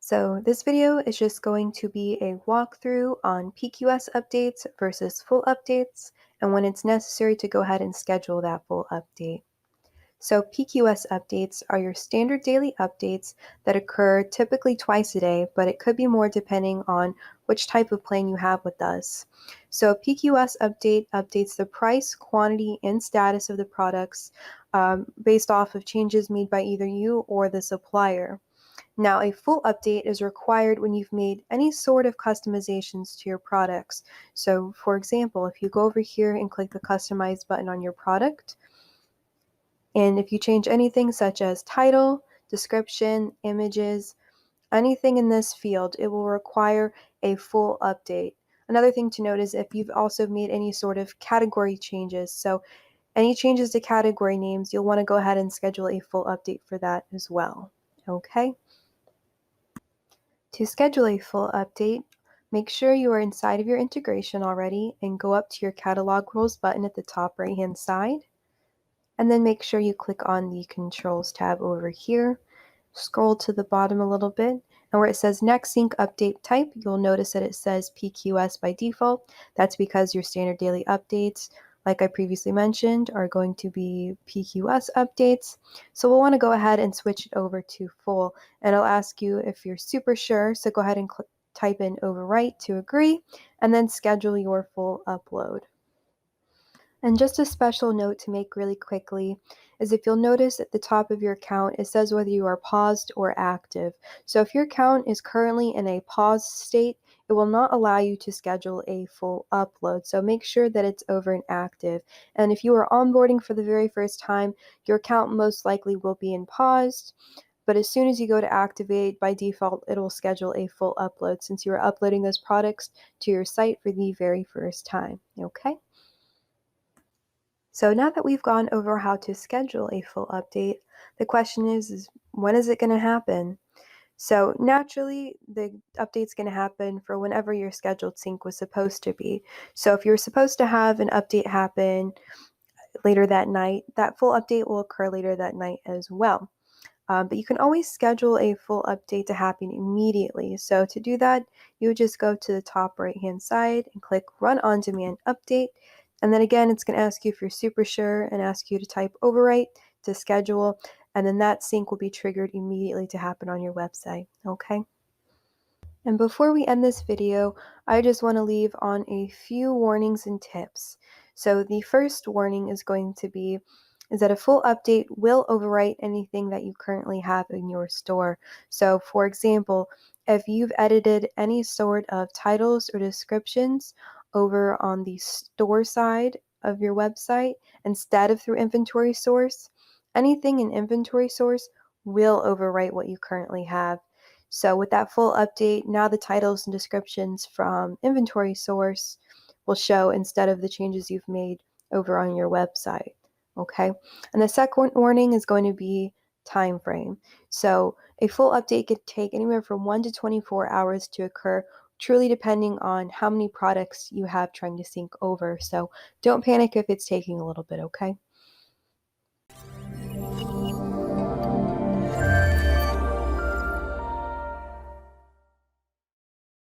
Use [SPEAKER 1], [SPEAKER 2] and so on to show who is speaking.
[SPEAKER 1] So this video is just going to be a walkthrough on PQS updates versus full updates and when it's necessary to go ahead and schedule that full update. So PQS updates are your standard daily updates that occur typically twice a day, but it could be more depending on which type of plan you have with us. So a PQS update updates the price, quantity, and status of the products based off of changes made by either you or the supplier. Now, a full update is required when you've made any sort of customizations to your products. So, for example, if you go over here and click the Customize button on your product, and if you change anything such as title, description, images, anything in this field, it will require a full update. Another thing to note is if you've also made any sort of category changes. So, any changes to category names, you'll want to go ahead and schedule a full update for that as well. Okay? To schedule a full update, make sure you are inside of your integration already and go up to your Catalog Rules button at the top right-hand side. And then make sure you click on the Controls tab over here. Scroll to the bottom a little bit, and where it says Next Sync Update Type, you'll notice that it says PQS by default. That's because your standard daily updates, like I previously mentioned, are going to be PQS updates. So we'll want to go ahead and switch it over to full, and it'll ask you if you're super sure, so go ahead and type in overwrite to agree, and then schedule your full upload. And just a special note to make really quickly is if you'll notice at the top of your account, it says whether you are paused or active. So if your account is currently in a paused state, it will not allow you to schedule a full upload. So make sure that it's over and active. And if you are onboarding for the very first time, your account most likely will be in paused. But as soon as you go to activate, by default, it will schedule a full upload since you are uploading those products to your site for the very first time. Okay? So now that we've gone over how to schedule a full update, the question is when is it going to happen? So naturally, the update's going to happen for whenever your scheduled sync was supposed to be. So if you're supposed to have an update happen later that night, that full update will occur later that night as well. But you can always schedule a full update to happen immediately. So to do that, you would just go to the top right-hand side and click Run On Demand Update. And then again, it's going to ask you if you're super sure and ask you to type overwrite to schedule. And then that sync will be triggered immediately to happen on your website. Okay? And before we end this video, I just want to leave on a few warnings and tips. So the first warning is going to be is that a full update will overwrite anything that you currently have in your store. So for example, if you've edited any sort of titles or descriptions over on the store side of your website instead of through inventory source, anything in inventory source will overwrite what you currently have. So with that full update, now the titles and descriptions from inventory source will show instead of the changes you've made over on your website. Okay, and the second warning is going to be time frame. So a full update could take anywhere from 1 to 24 hours to occur, truly depending on how many products you have trying to sync over. So don't panic if it's taking a little bit, okay?